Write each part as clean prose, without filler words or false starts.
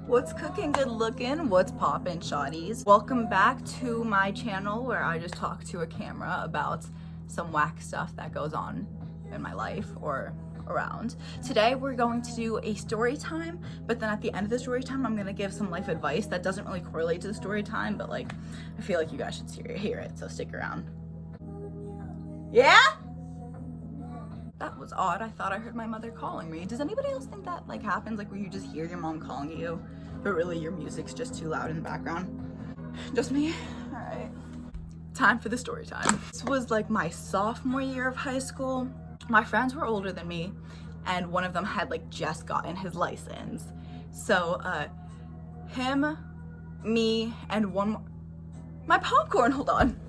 What's cooking, good looking? What's poppin', shawties? Welcome back to my channel where I just talk to a camera about some whack stuff that goes on in my life or around. Today we're going to do a story time, but then at the end of the story time I'm gonna give some life advice that doesn't really correlate to the story time, but like I feel like you guys should hear it, so stick around. Yeah? That was odd. I thought I heard my mother calling me. Does anybody else think that like happens, like where you just hear your mom calling you, but really your music's just too loud in the background? Just me? All right. Time for the story time. This was like my sophomore year of high school. My friends were older than me, and one of them had like just gotten his license. So him, me, and one more. My popcorn, hold on.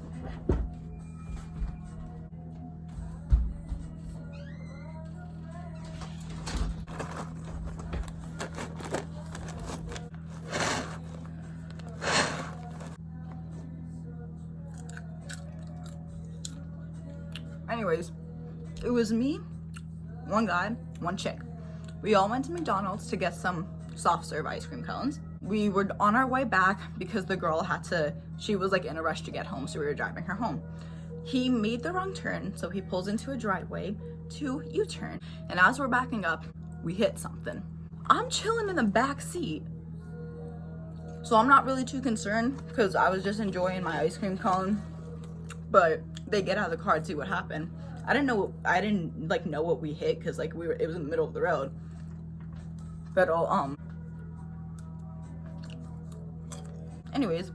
Anyways, it was me, one guy, one chick. We all went to McDonald's to get some soft serve ice cream cones. We were on our way back because the girl she was like in a rush to get home, so we were driving her home. He made the wrong turn, so he pulls into a driveway to U-turn. And as we're backing up, we hit something. I'm chilling in the back seat, so I'm not really too concerned because I was just enjoying my ice cream cone. But they get out of the car and see what happened. I didn't know what we hit because like it was in the middle of the road. But anyways,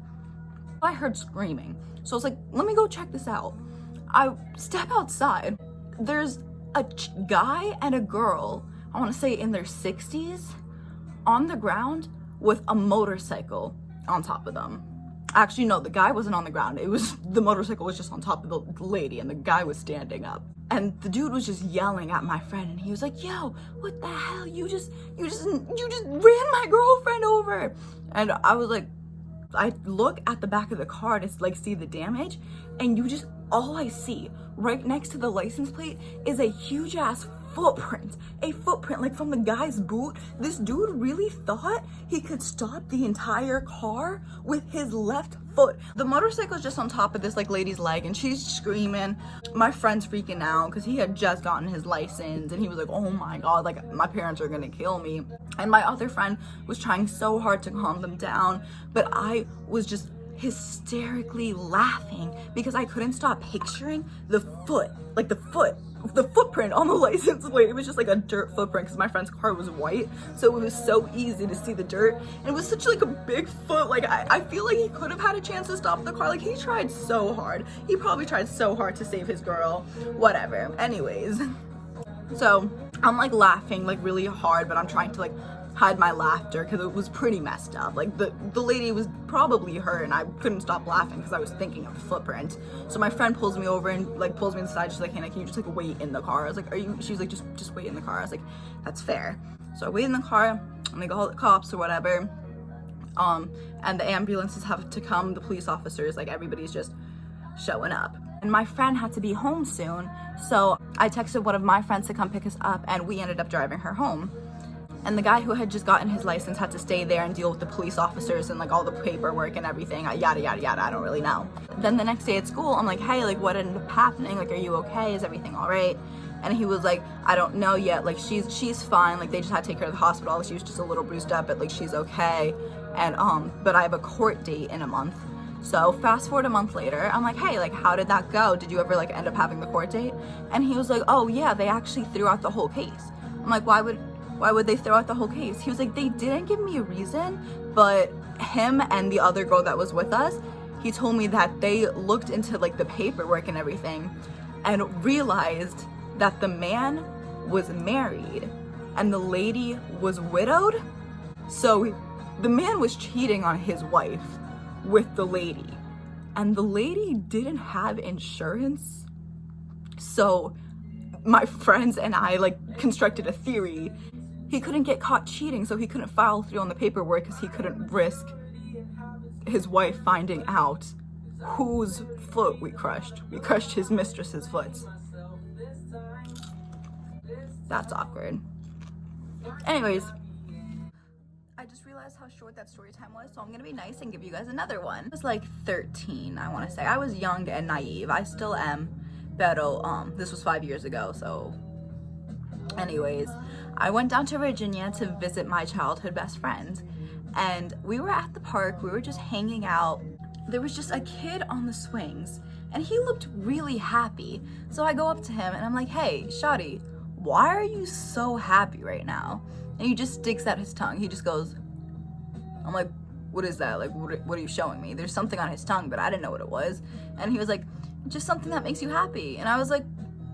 I heard screaming. So I was like, let me go check this out. I step outside. There's a guy and a girl, I want to say in their 60s, on the ground with a motorcycle on top of them. Actually, no, the guy wasn't on the ground. The motorcycle was just on top of the lady and the guy was standing up. And the dude was just yelling at my friend and he was like, yo, what the hell? You just ran my girlfriend over. And I was like, I look at the back of the car to like see the damage, and all I see right next to the license plate is a huge ass footprint. A footprint like from the guy's boot. This dude really thought he could stop the entire car with his left foot. The motorcycle's just on top of this like lady's leg and she's screaming. My friend's freaking out because he had just gotten his license and he was like, oh my god, like my parents are gonna kill me. And my other friend was trying so hard to calm them down, but I was just hysterically laughing because I couldn't stop picturing the footprint on the license plate. It was just like a dirt footprint because my friend's car was white, so it was so easy to see the dirt, and it was such like a big foot. Like I feel like he could have had a chance to stop the car. Like he tried so hard. He probably tried so hard to save his girl. Whatever. Anyways, so I'm like laughing like really hard, but I'm trying to like hide my laughter because it was pretty messed up. Like the lady was probably hurt and I couldn't stop laughing because I was thinking of the footprint. So my friend pulls me over and like pulls me inside. She's like, Hannah, can you just like wait in the car? I was like, she was like, just wait in the car. I was like, that's fair. So I wait in the car and they call the cops or whatever. And the ambulances have to come, the police officers, like everybody's just showing up. And my friend had to be home soon. So I texted one of my friends to come pick us up and we ended up driving her home. And the guy who had just gotten his license had to stay there and deal with the police officers and like all the paperwork and everything, yada yada yada, I don't really know. Then the next day at school, I'm like, hey, like what ended up happening? Like, are you okay? Is everything all right? And he was like, I don't know yet, like she's fine, like they just had to take her to the hospital, she was just a little bruised up, but like she's okay. And but I have a court date in a month. So fast forward a month later, I'm like, hey, like how did that go? Did you ever like end up having the court date? And he was like, oh yeah, they actually threw out the whole case. I'm like, why would they throw out the whole case? He was like, they didn't give me a reason, but him and the other girl that was with us, he told me that they looked into like the paperwork and everything and realized that the man was married and the lady was widowed. So the man was cheating on his wife with the lady and the lady didn't have insurance. So my friends and I like constructed a theory. He couldn't get caught cheating, so he couldn't follow through on the paperwork because he couldn't risk his wife finding out whose foot we crushed. We crushed his mistress's foot. That's awkward. Anyways, I just realized how short that story time was, so I'm gonna be nice and give you guys another one. I was like 13, I want to say. I was young and naive. I still am, pero this was 5 years ago, so anyways, I went down to Virginia to visit my childhood best friend, and we were at the park. We were just hanging out. There was just a kid on the swings, and he looked really happy. So I go up to him and I'm like, hey, shawty, why are you so happy right now? And he just sticks out his tongue. He just goes, I'm like, what is that? Like, what are you showing me? There's something on his tongue, but I didn't know what it was. And he was like, just something that makes you happy. And I was like,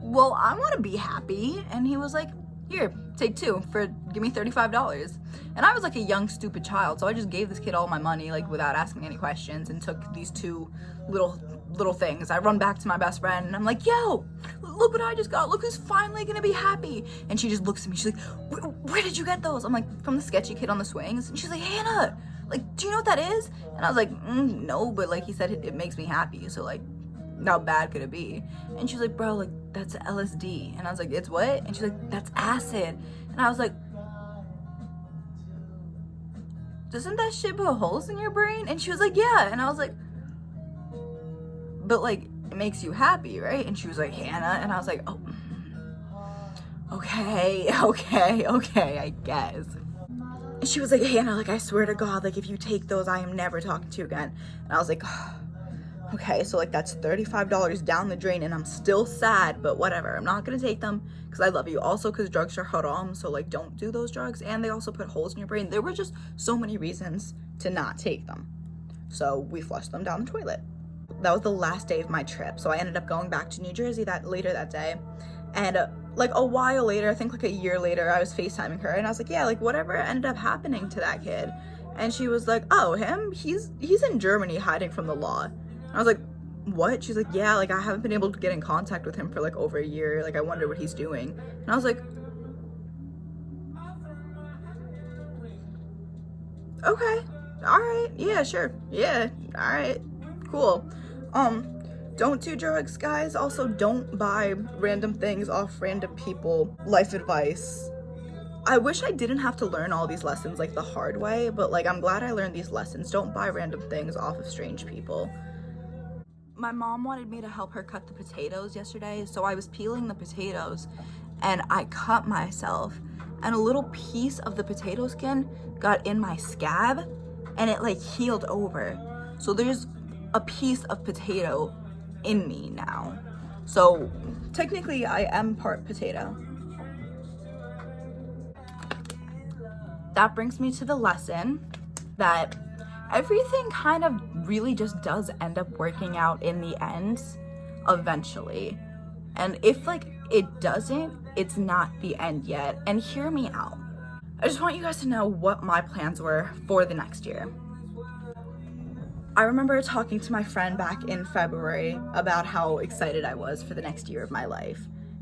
well, I want to be happy. And he was like, here, take 2 for, give me $35. And I was like a young, stupid child, so I just gave this kid all my money, like, without asking any questions, and took these 2 little things. I run back to my best friend, and I'm like, yo, look what I just got. Look who's finally gonna be happy. And she just looks at me. She's like, where did you get those? I'm like, from the sketchy kid on the swings. And she's like, Hannah, like, do you know what that is? And I was like, no, but like he said, it makes me happy. So like, how bad could it be? And she's like, bro, like, that's LSD. And I was like, it's what? And she's like, that's acid. And I was like, doesn't that shit put holes in your brain? And she was like, yeah. And I was like, but like, it makes you happy, right? And she was like, Hannah. And I was like, oh, okay, I guess. And she was like, Hannah, like, I swear to God, like, if you take those, I am never talking to you again. And I was like, okay, so like that's $35 down the drain, and I'm still sad, but whatever. I'm not gonna take them because I love you. Also, because drugs are haram, so like don't do those drugs, and they also put holes in your brain. There were just so many reasons to not take them. So we flushed them down the toilet. That was the last day of my trip, so I ended up going back to New Jersey later that day. And like a while later, I think like a year later, I was FaceTiming her, and I was like, yeah, like whatever ended up happening to that kid? And she was like, oh, him? He's in Germany hiding from the law. I was like, what? She's like, yeah, like I haven't been able to get in contact with him for like over a year. Like I wonder what he's doing. And I was like, okay, all right, yeah, sure, yeah, all right, cool. Don't do drugs, guys. Also, don't buy random things off random people. Life advice. I wish I didn't have to learn all these lessons like the hard way, but like I'm glad I learned these lessons. Don't buy random things off of strange people. My mom wanted me to help her cut the potatoes yesterday, so I was peeling the potatoes and I cut myself, and a little piece of the potato skin got in my scab and it like healed over. So there's a piece of potato in me now. So technically I am part potato. That brings me to the lesson that everything kind of really just does end up working out in the end eventually. And if like it doesn't, it's not the end yet. And hear me out. I just want you guys to know what my plans were for the next year. I remember talking to my friend back in February about how excited I was for the next year of my life,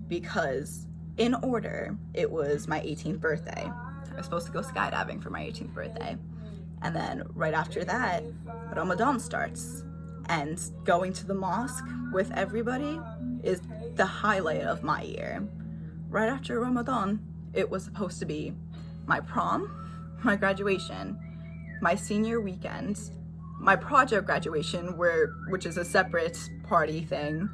because in order, it was my 18th birthday. I was supposed to go skydiving for my 18th birthday. And then right after that, Ramadan starts. And going to the mosque with everybody is the highlight of my year. Right after Ramadan, it was supposed to be my prom, my graduation, my senior weekend, my project graduation, which is a separate party thing.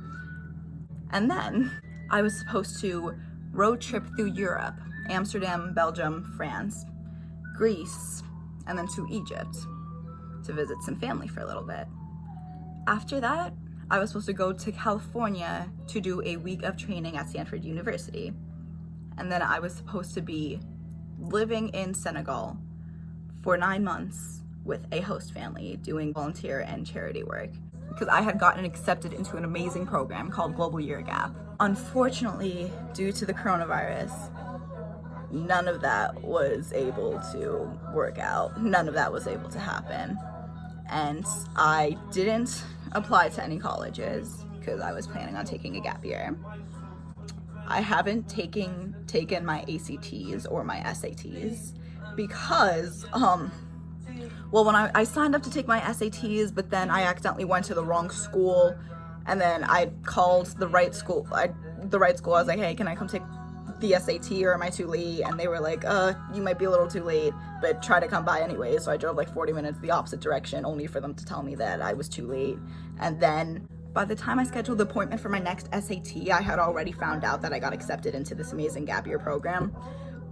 And then I was supposed to road trip through Europe, Amsterdam, Belgium, France, Greece, and then to Egypt to visit some family for a little bit. After that, I was supposed to go to California to do a week of training at Stanford University. And then I was supposed to be living in Senegal for 9 months with a host family doing volunteer and charity work, because I had gotten accepted into an amazing program called Global Year Gap. Unfortunately, due to the coronavirus, none of that was able to work out. None of that was able to happen. And I didn't apply to any colleges because I was planning on taking a gap year. I haven't taken my ACTs or my SATs because, well, when I signed up to take my SATs, but then I accidentally went to the wrong school, and then I called the right school. I was like, hey, can I come take the SAT or am I too late? And they were like, you might be a little too late, but try to come by anyway. So I drove like 40 minutes the opposite direction only for them to tell me that I was too late. And then by the time I scheduled the appointment for my next SAT, I had already found out that I got accepted into this amazing gap year program.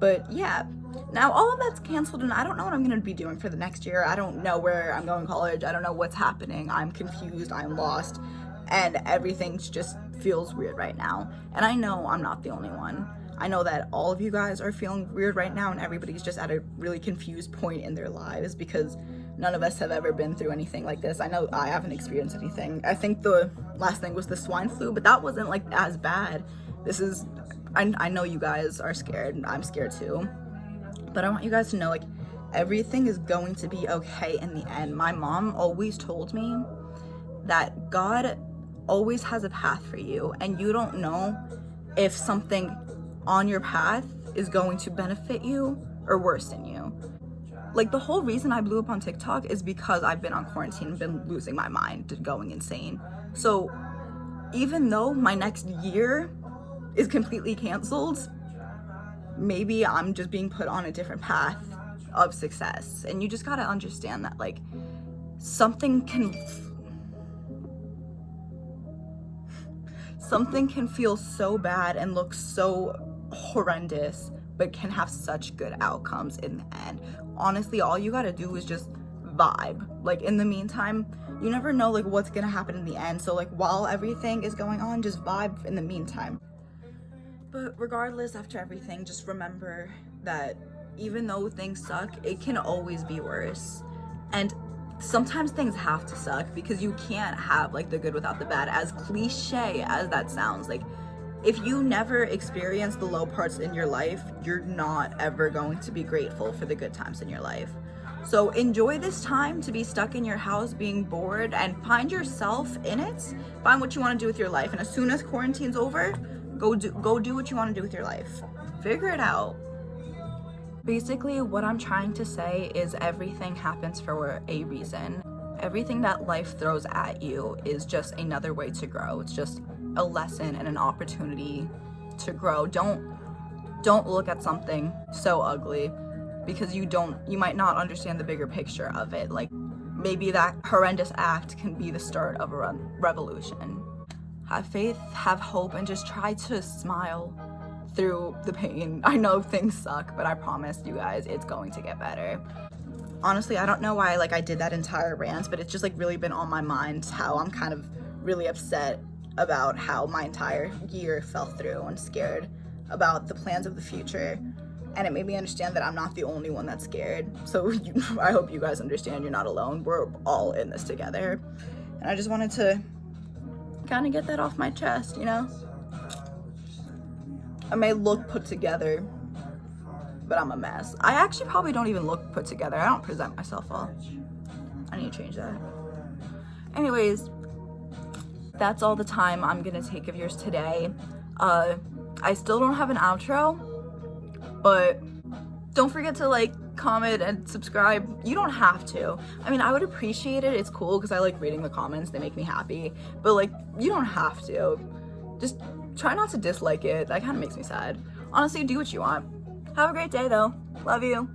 But yeah, now all of that's canceled and I don't know what I'm gonna be doing for the next year. I don't know where I'm going to college. I don't know what's happening. I'm confused, I'm lost, and everything just feels weird right now. And I know I'm not the only one. I know that all of you guys are feeling weird right now and everybody's just at a really confused point in their lives because none of us have ever been through anything like this. I know I haven't experienced anything. I think the last thing was the swine flu, but that wasn't like as bad. This is, I know you guys are scared. I'm scared too. But I want you guys to know, like, everything is going to be okay in the end. My mom always told me that God always has a path for you, and you don't know if something on your path is going to benefit you or worsen you. Like, the whole reason I blew up on TikTok is because I've been on quarantine and been losing my mind and going insane. So even though my next year is completely canceled, maybe I'm just being put on a different path of success. And you just gotta understand that, like, something can feel so bad and look so horrendous, but can have such good outcomes in the end. Honestly, all you gotta do is just vibe. Like, in the meantime, you never know like what's gonna happen in the end. So like, while everything is going on, just vibe in the meantime. But regardless, after everything, just remember that even though things suck, it can always be worse. And sometimes things have to suck because you can't have like the good without the bad, as cliche as that sounds. Like, if you never experience the low parts in your life, you're not ever going to be grateful for the good times in your life. So enjoy this time to be stuck in your house being bored and find yourself in it. Find what you want to do with your life. And as soon as quarantine's over, go do what you want to do with your life. Figure it out. Basically, what I'm trying to say is everything happens for a reason. Everything that life throws at you is just another way to grow. It's just a lesson and an opportunity to grow. Don't look at something so ugly because you might not understand the bigger picture of it. Like, maybe that horrendous act can be the start of a revolution. Have faith, have hope, and just try to smile through the pain. I know things suck, but I promise you guys it's going to get better. Honestly, I don't know why I did that entire rant, but it's just like really been on my mind how I'm kind of really upset about how my entire year fell through and scared about the plans of the future. And it made me understand that I'm not the only one that's scared. So I hope you guys understand you're not alone. We're all in this together. And I just wanted to kind of get that off my chest, you know? I may look put together, but I'm a mess. I actually probably don't even look put together. I don't present myself well. I need to change that. Anyways, that's all the time I'm gonna take of yours today. I still don't have an outro, but don't forget to like, comment, and subscribe. You don't have to. I mean, I would appreciate it. It's cool because I like reading the comments. They make me happy. But like, you don't have to. Just try not to dislike it. That kind of makes me sad. Honestly, do what you want. Have a great day though. Love you.